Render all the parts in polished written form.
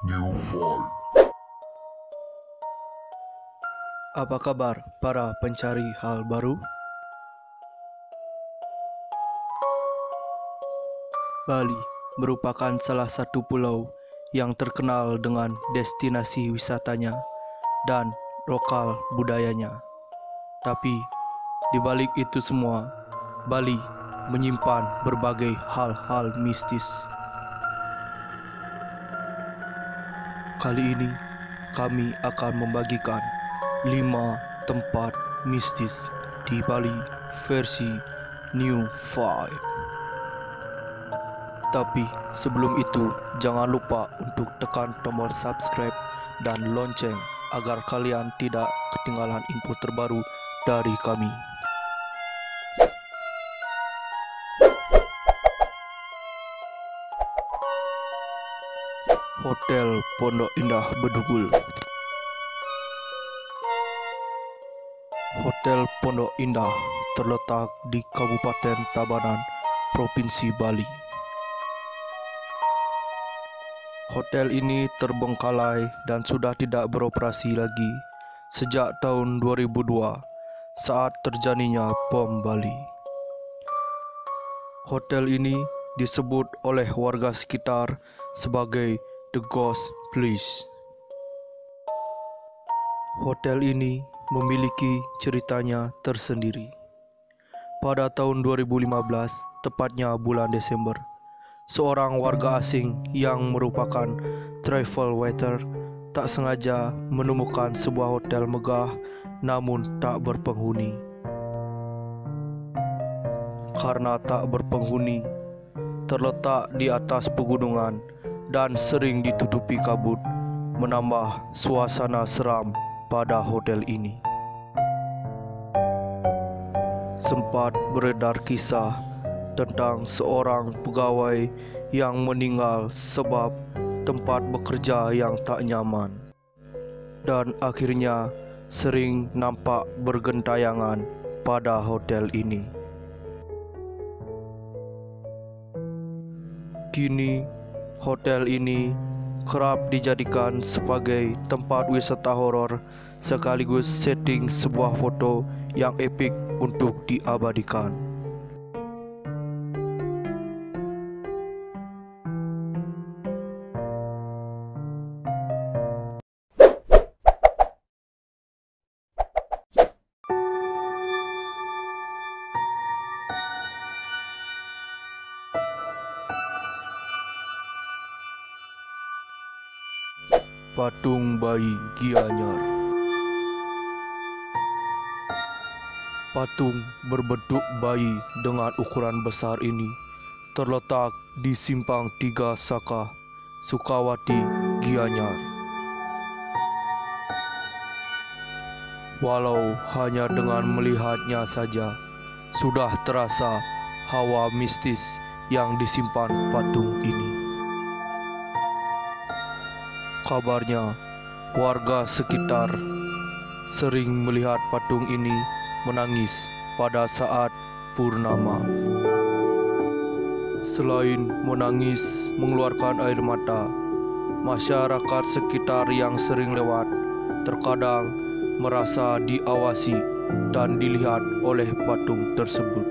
New Five. Apa kabar para pencari hal baru? Bali merupakan salah satu pulau yang terkenal dengan destinasi wisatanya dan lokal budayanya. Tapi di balik itu semua, Bali menyimpan berbagai hal-hal mistis. Kali ini kami akan membagikan 5 tempat mistis di Bali versi New Five. Tapi sebelum itu, jangan lupa untuk tekan tombol subscribe dan lonceng agar kalian tidak ketinggalan info terbaru dari kami. Hotel Pondok Indah Bedugul. Hotel Pondok Indah terletak di Kabupaten Tabanan, Provinsi Bali. Hotel ini terbengkalai dan sudah tidak beroperasi lagi sejak tahun 2002 saat terjadinya bom Bali. Hotel ini disebut oleh warga sekitar sebagai The Ghost Place. Hotel ini memiliki ceritanya tersendiri. Pada tahun 2015, tepatnya bulan Desember, seorang warga asing yang merupakan travel waiter tak sengaja menemukan sebuah hotel megah namun tak berpenghuni. Karena tak berpenghuni, terletak di atas pegunungan dan sering ditutupi kabut, menambah suasana seram pada hotel ini. Sempat beredar kisah tentang seorang pegawai yang meninggal sebab tempat bekerja yang tak nyaman, dan akhirnya sering nampak bergentayangan pada hotel ini. Kini hotel ini kerap dijadikan sebagai tempat wisata horor sekaligus setting sebuah foto yang epik untuk diabadikan. Patung Bayi Gianyar. Patung berbentuk bayi dengan ukuran besar ini terletak di Simpang 3 Saka, Sukawati, Gianyar. Walau hanya dengan melihatnya saja, sudah terasa hawa mistis yang disimpan patung ini. Kabarnya, warga sekitar sering melihat patung ini menangis pada saat purnama. Selain menangis mengeluarkan air mata, masyarakat sekitar yang sering lewat terkadang merasa diawasi dan dilihat oleh patung tersebut.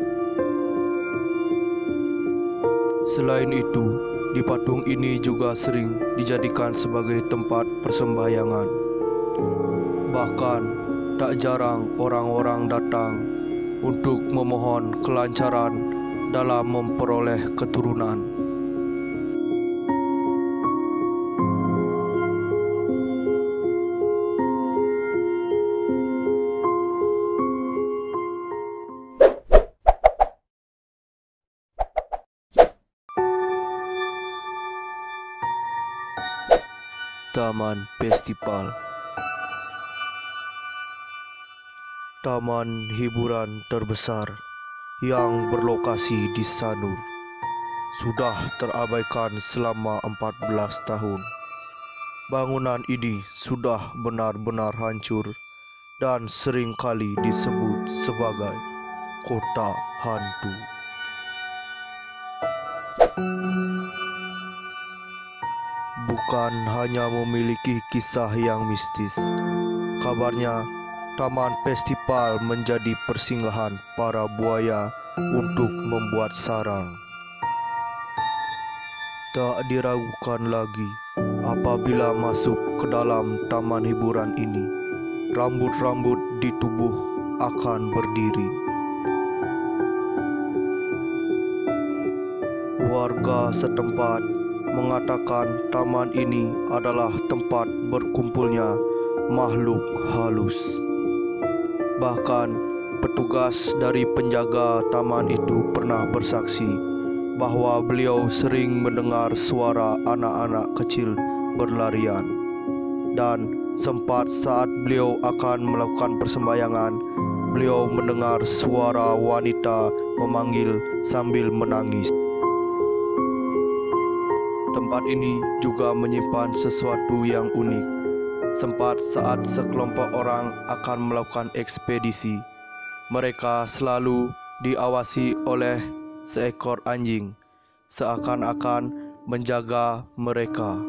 Selain itu, di patung ini juga sering dijadikan sebagai tempat persembahyangan. Bahkan, tak jarang orang-orang datang untuk memohon kelancaran dalam memperoleh keturunan. Taman Festival. Taman hiburan terbesar yang berlokasi di Sanur sudah terabaikan selama 14 tahun. Bangunan ini sudah benar-benar hancur dan seringkali disebut sebagai kota hantu. bukan hanya memiliki kisah yang mistis. Kabarnya, Taman Festival menjadi persinggahan para buaya untuk membuat sarang. Tak diragukan lagi, apabila masuk ke dalam taman hiburan ini, rambut-rambut di tubuh akan berdiri. Warga setempat mengatakan taman ini adalah tempat berkumpulnya makhluk halus. Bahkan petugas dari penjaga taman itu pernah bersaksi bahwa beliau sering mendengar suara anak-anak kecil berlarian. Dan sempat saat beliau akan melakukan persembahyangan, beliau mendengar suara wanita memanggil sambil menangis. Tempat ini juga menyimpan sesuatu yang unik. Sempat saat sekelompok orang akan melakukan ekspedisi, mereka selalu diawasi oleh seekor anjing, seakan-akan menjaga mereka.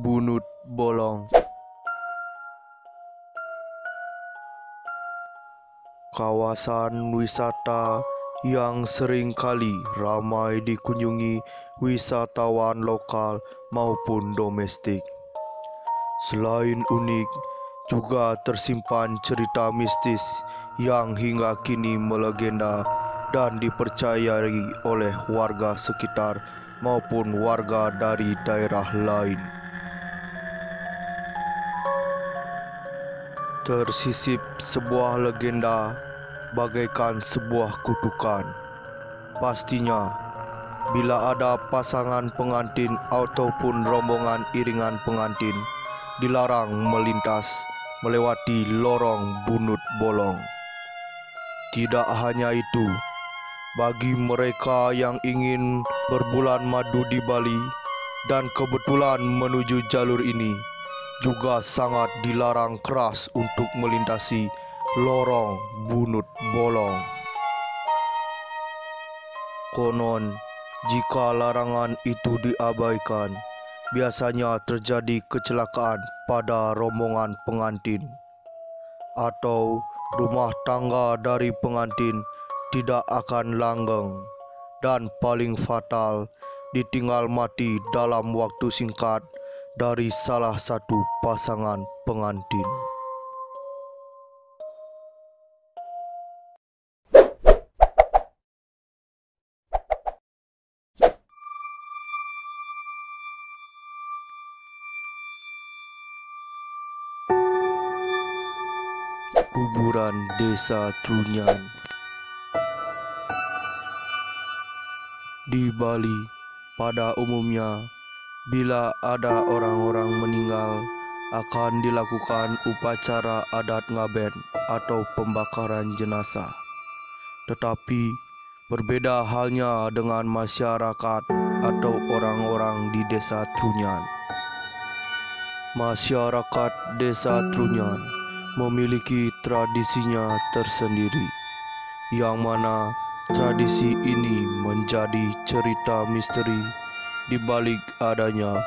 Bunut Bolong. Kawasan wisata yang sering kali ramai dikunjungi wisatawan lokal maupun domestik. Selain unik, juga tersimpan cerita mistis yang hingga kini melegenda dan dipercayai oleh warga sekitar maupun warga dari daerah lain. Tersisip sebuah legenda bagaikan sebuah kutukan. Pastinya, bila ada pasangan pengantin ataupun rombongan iringan pengantin dilarang melintas melewati lorong Bunut Bolong. Tidak hanya itu, bagi mereka yang ingin berbulan madu di Bali dan kebetulan menuju jalur ini, juga sangat dilarang keras untuk melintasi lorong Bunut Bolong. Konon, jika larangan itu diabaikan, biasanya terjadi kecelakaan pada rombongan pengantin, atau rumah tangga dari pengantin tidak akan langgeng, dan paling fatal, ditinggal mati dalam waktu singkat dari salah satu pasangan pengantin. Kuburan Desa Trunyan. Di Bali, pada umumnya, bila ada orang-orang meninggal, akan dilakukan upacara adat ngaben atau pembakaran jenazah. Tetapi, berbeda halnya dengan masyarakat atau orang-orang di Desa Trunyan. Masyarakat Desa Trunyan memiliki tradisinya tersendiri, yang mana tradisi ini menjadi cerita misteri di balik adanya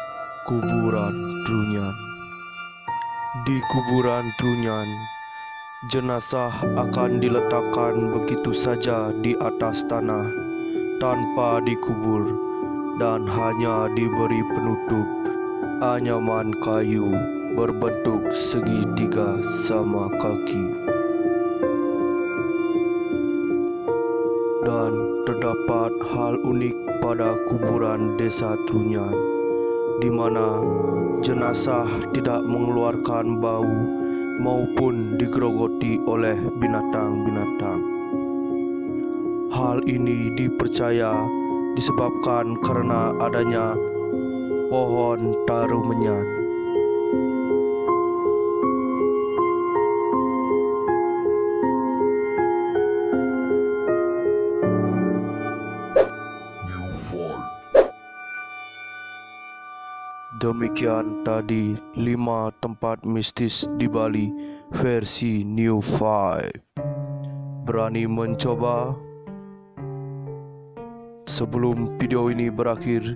kuburan Trunyan. Di kuburan Trunyan, jenazah akan diletakkan begitu saja di atas tanah tanpa dikubur dan hanya diberi penutup anyaman kayu berbentuk segitiga sama kaki. Dan terdapat hal unik pada kuburan Desa Trunyan, di mana jenazah tidak mengeluarkan bau maupun digerogoti oleh binatang-binatang. Hal ini dipercaya disebabkan karena adanya pohon tarumenyan. Demikian tadi 5 tempat mistis di Bali versi New 5. Berani mencoba? Sebelum video ini berakhir,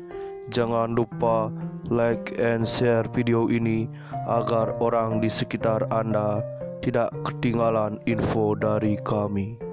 jangan lupa like and share video ini agar orang di sekitar Anda tidak ketinggalan info dari kami.